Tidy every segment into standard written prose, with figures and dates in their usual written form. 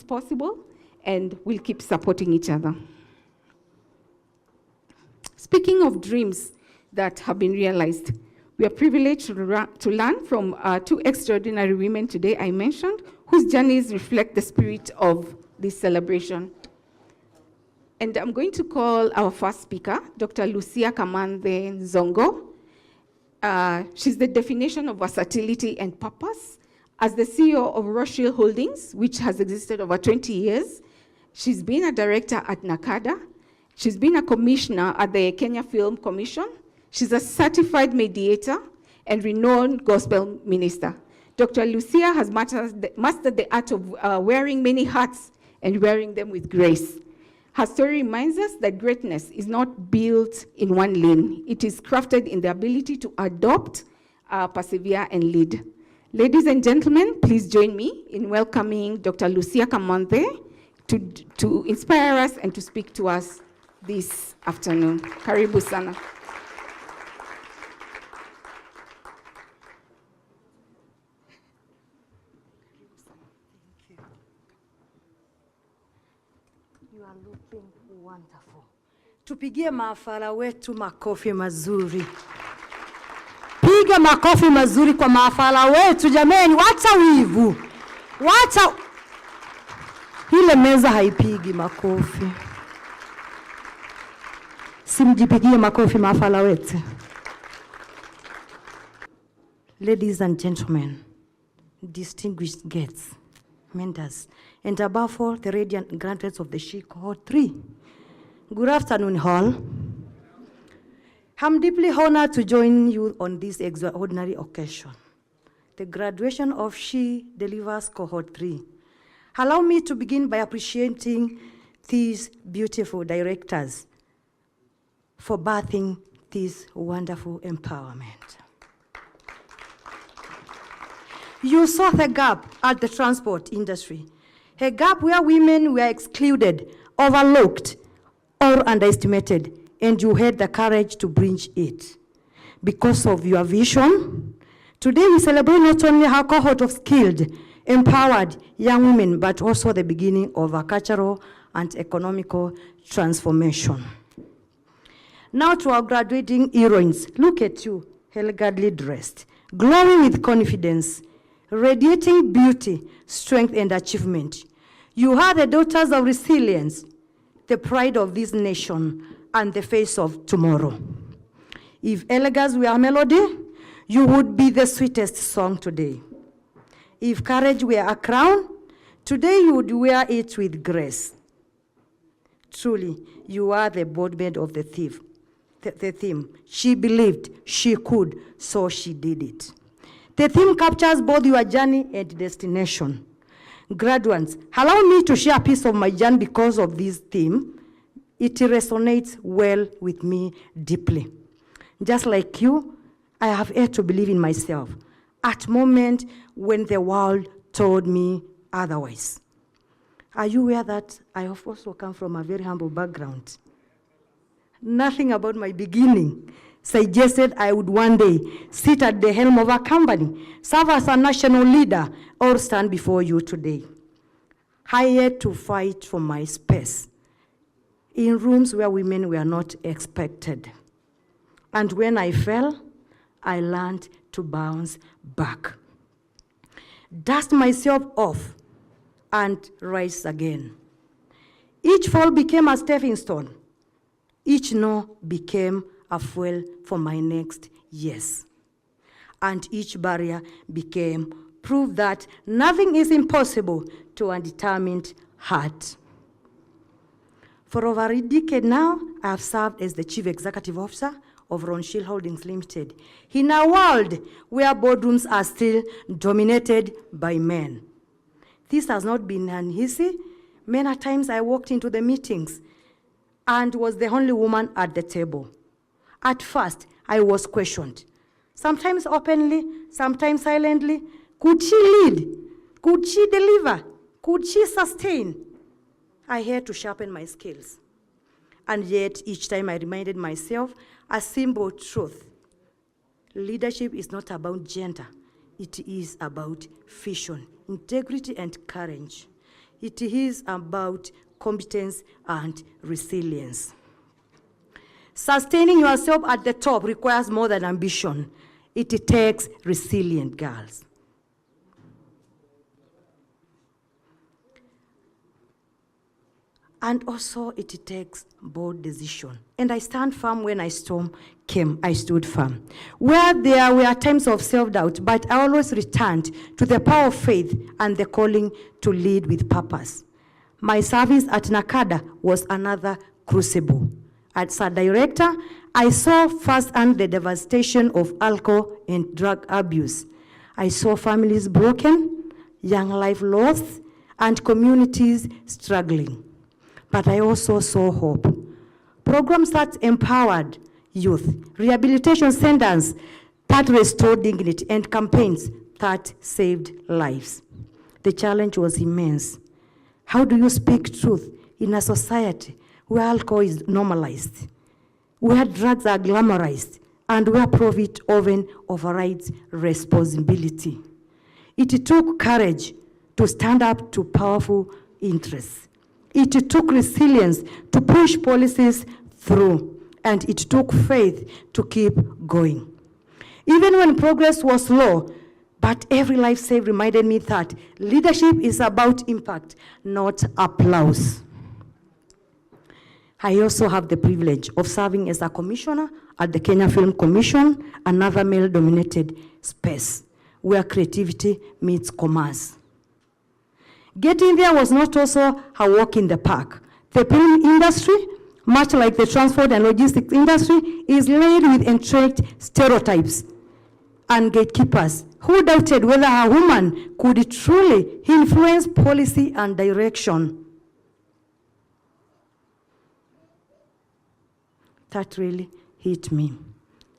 is possible, and we'll keep supporting each other. Speaking of dreams that have been realized, we are privileged to learn from two extraordinary women today I mentioned, whose journeys reflect the spirit of this celebration. And I'm going to call our first speaker, Dr. Lucia Kamanthe Nzoongo. She's the definition of versatility and purpose. As the CEO of Rothschild Holdings, which has existed over 20 years, she's been a director at NACADA. She's been a commissioner at the Kenya Film Commission. She's a certified mediator and renowned gospel minister. Dr. Lucia has mastered the art of wearing many hats and wearing them with grace. Her story reminds us that greatness is not built in one lane. It is crafted in the ability to adopt, persevere, and lead. Ladies and gentlemen, please join me in welcoming Dr. Lucia Kamanthe to inspire us and to speak to us this afternoon. Karibu sana. You are looking wonderful. Tupigie maafala wetu makofi mazuri. Piga makofi mazuri kwa maafala wetu jameni, wacha wivu. Wacha ile meza haipigi makofi. Simjipigie makofi maafala wetu. Ladies and gentlemen, distinguished guests, mentors, and above all, the radiant graduates of the She Cohort 3. Good afternoon, all. I'm deeply honored to join you on this extraordinary occasion, the graduation of She Delivers Cohort 3. Allow me to begin by appreciating these beautiful directors for birthing this wonderful empowerment. You saw the gap at the transport industry, a gap where women were excluded, overlooked, or underestimated, and you had the courage to bridge it. Because of your vision, today we celebrate not only our cohort of skilled, empowered young women, but also the beginning of a cultural and economical transformation. Now to our graduating heroines. Look at you, elegantly dressed, glowing with confidence, radiating beauty, strength, and achievement. You are the daughters of resilience, the pride of this nation, and the face of tomorrow. If elegance were a melody, you would be the sweetest song today. If courage were a crown, today you would wear it with grace. Truly, you are the embodiment of the theme. She believed, she could, so she did it. The theme captures both your journey and destination. Graduates, allow me to share a piece of my journey because of this theme. It resonates well with me deeply. Just like you, I have had to believe in myself at moment when the world told me otherwise. Are you aware that I have also come from a very humble background? Nothing about my beginning suggested I would one day sit at the helm of a company, serve as a national leader, or stand before you today. I had to fight for my space in rooms where women were not expected. And when I fell, I learned to bounce back, dust myself off, and rise again. Each fall became a stepping stone. Each no became a fuel for my next yes. And each barrier became proof that nothing is impossible to a determined heart. For over a decade now, I have served as the Chief Executive Officer of Rothschild Holdings Limited, in a world where boardrooms are still dominated by men. This has not been easy. Many times I walked into the meetings and was the only woman at the table. At first, I was questioned, sometimes openly, sometimes silently. Could she lead? Could she deliver? Could she sustain? I had to sharpen my skills. And yet, each time I reminded myself a simple truth. Leadership is not about gender. It is about vision, integrity, and courage. It is about competence and resilience. Sustaining yourself at the top requires more than ambition. It takes resilient girls. And also it takes bold decision. And I stand firm when a storm came, I stood firm. Where there were times of self-doubt, but I always returned to the power of faith and the calling to lead with purpose. My service at NACADA was another crucible. As a director, I saw firsthand the devastation of alcohol and drug abuse. I saw families broken, young life lost, and communities struggling. But I also saw hope. Programs that empowered youth, rehabilitation centers that restored dignity, and campaigns that saved lives. The challenge was immense. How do you speak truth in a society where alcohol is normalized, where drugs are glamorized, and where profit often overrides responsibility? It took courage to stand up to powerful interests. It took resilience to push policies through, and it took faith to keep going. Even when progress was slow, but every life saved reminded me that leadership is about impact, not applause. I also have the privilege of serving as a commissioner at the Kenya Film Commission, another male-dominated space where creativity meets commerce. Getting there was not also a walk in the park. The film industry, much like the transport and logistics industry, is laid with entrenched stereotypes and gatekeepers who doubted whether a woman could truly influence policy and direction. That really hit me.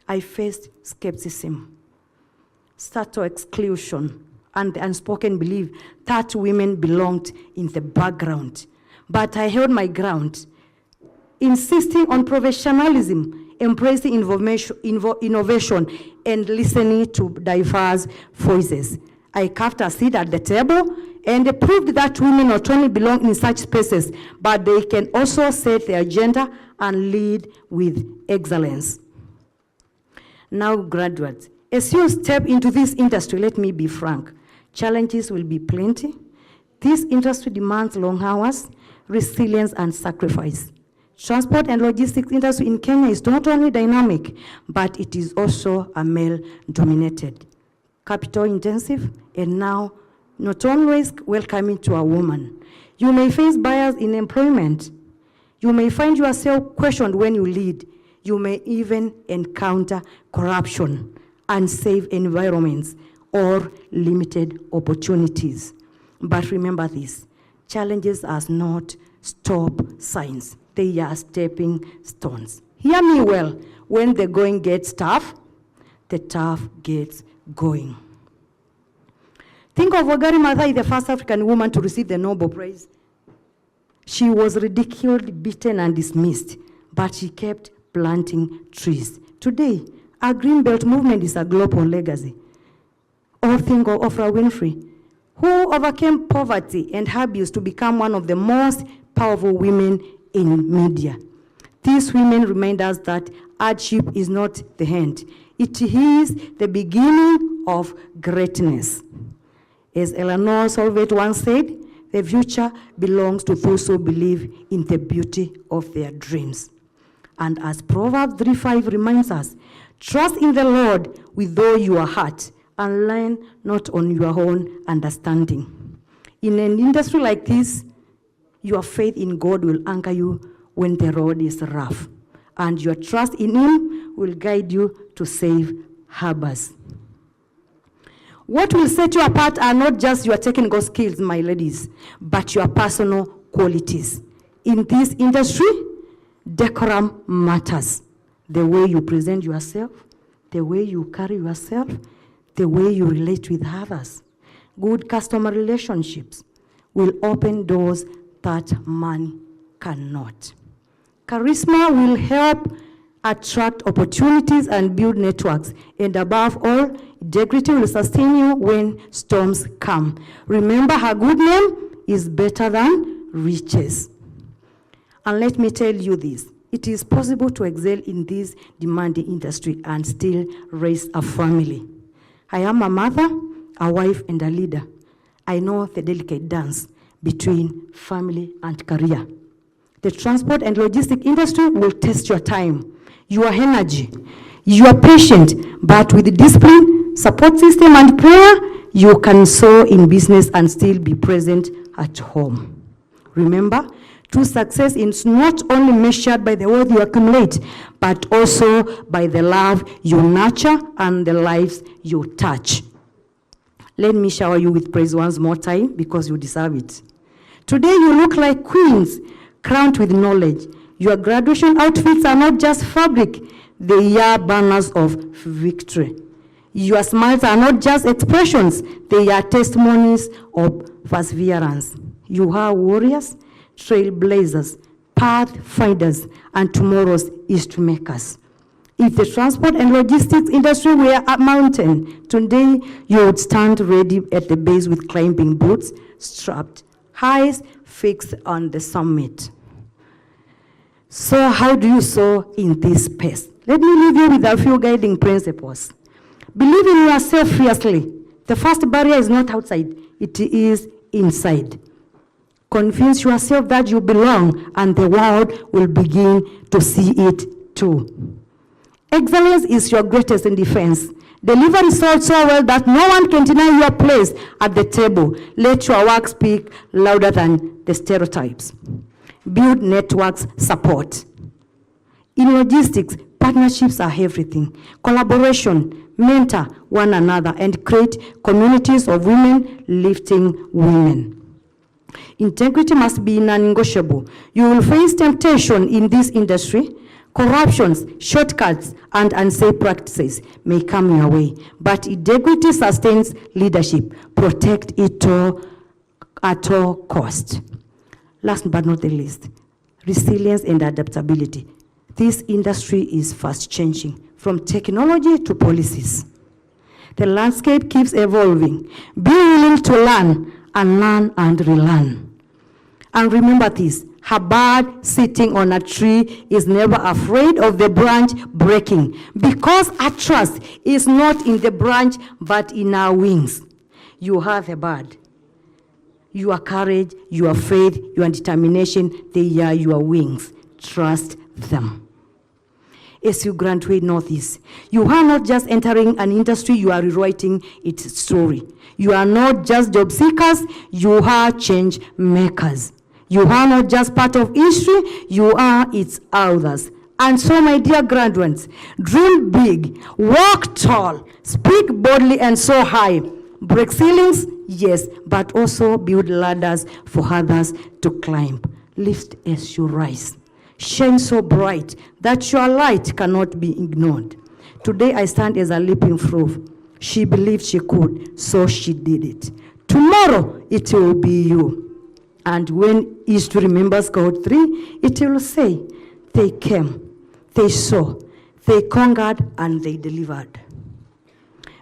I faced skepticism, subtle exclusion, and the unspoken belief that women belonged in the background. But I held my ground, insisting on professionalism, embracing innovation, and listening to diverse voices. I carved a seat at the table and proved that women not only belong in such spaces, but they can also set the agenda and lead with excellence. Now, graduates, as you step into this industry, let me be frank, challenges will be plenty. This industry demands long hours, resilience, and sacrifice. Transport and logistics industry in Kenya is not only dynamic, but it is also a male-dominated, capital-intensive, and now not always welcoming to a woman. You may face bias in employment. You may find yourself questioned when you lead. You may even encounter corruption, unsafe environments, or limited opportunities. But remember this, challenges are not stop signs. They are stepping stones. Hear me well, when the going gets tough, the tough gets going. Think of Wangari Maathai, the first African woman to receive the Nobel Prize. She was ridiculed, beaten, and dismissed, but she kept planting trees. Today, our Green Belt movement is a global legacy. Or think of Oprah Winfrey, who overcame poverty and abuse to become one of the most powerful women in media. These women remind us that hardship is not the end. It is the beginning of greatness. As Eleanor Roosevelt once said, the future belongs to those who believe in the beauty of their dreams. And as Proverbs 3:5 reminds us, trust in the Lord with all your heart and lean not on your own understanding. In an industry like this, your faith in God will anchor you when the road is rough, and your trust in Him will guide you to safe harbors. What will set you apart are not just your technical skills, my ladies, but your personal qualities. In this industry, decorum matters. The way you present yourself, the way you carry yourself, the way you relate with others. Good customer relationships will open doors that money cannot. Charisma will help attract opportunities and build networks. And above all, integrity will sustain you when storms come. Remember, her good name is better than riches. And let me tell you this, it is possible to excel in this demanding industry and still raise a family. I am a mother, a wife, and a leader. I know the delicate dance between family and career. The transport and logistic industry will test your time, your energy, your patience, but with discipline, support system, and prayer, you can soar in business and still be present at home. Remember, true success is not only measured by the wealth you accumulate, but also by the love you nurture and the lives you touch. Let me shower you with praise once more time because you deserve it. Today you look like queens, crowned with knowledge. Your graduation outfits are not just fabric, they are banners of victory. Your smiles are not just expressions, they are testimonies of perseverance. You are warriors, trailblazers, pathfinders, and tomorrow's history makers. If the transport and logistics industry were a mountain, today you would stand ready at the base with climbing boots strapped, eyes fixed on the summit. So how do you soar in this space? Let me leave you with a few guiding principles. Believe in yourself fiercely. The first barrier is not outside, it is inside. Convince yourself that you belong and the world will begin to see it too. Excellence is your greatest defense. Deliver results so well that no one can deny your place at the table. Let your work speak louder than the stereotypes. Build networks support. In logistics, partnerships are everything. Collaboration, mentor one another, and create communities of women lifting women. Integrity must be non-negotiable. You will face temptation in this industry. Corruptions, shortcuts, and unsafe practices may come your way, but integrity sustains leadership. Protect it all at all cost. Last but not the least, resilience and adaptability. This industry is fast changing, from technology to policies. The landscape keeps evolving. Be willing to learn and relearn. And remember this, a bird sitting on a tree is never afraid of the branch breaking, because our trust is not in the branch, but in our wings. You have a bird. Your courage, your faith, your determination, they are your wings. Trust them. As you graduate Northeast, you are not just entering an industry, you are rewriting its story. You are not just job seekers, you are change makers. You are not just part of history, you are its authors. And so, my dear graduates, dream big, walk tall, speak boldly and so high. Break ceilings, yes, but also build ladders for others to climb. Lift as you rise. Shine so bright that your light cannot be ignored. Today I stand as a living proof. She believed she could, so she did it. Tomorrow it will be you. And when history remembers Cohort 3, it will say, they came, they saw, they conquered, and they delivered.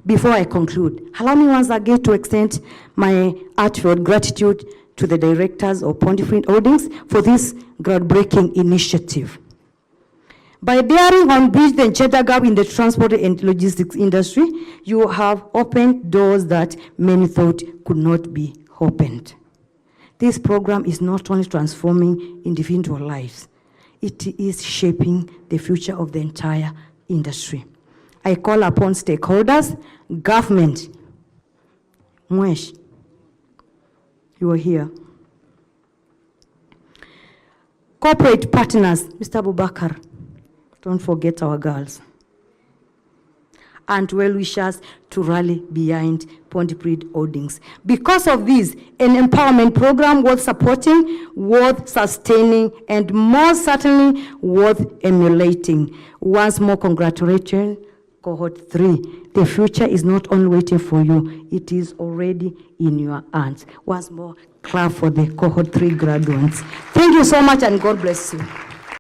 Before I conclude, allow me once again to extend my heartfelt gratitude to the directors of Pontypridd Holdings for this groundbreaking initiative. By daring to bridge the gender gap in the transport and logistics industry, you have opened doors that many thought could not be opened. This program is not only transforming individual lives, it is shaping the future of the entire industry. I call upon stakeholders, government, Mwesh, you are here. Corporate partners, Mr. Abubakar, don't forget our girls. And well-wishers to rally behind Pontypridd Holdings. Because of this, an empowerment program worth supporting, worth sustaining, and more certainly worth emulating. Once more, congratulations, Cohort 3. The future is not only waiting for you, it is already in your hands. Once more, clap for the Cohort 3 graduates. Thank you so much, and God bless you.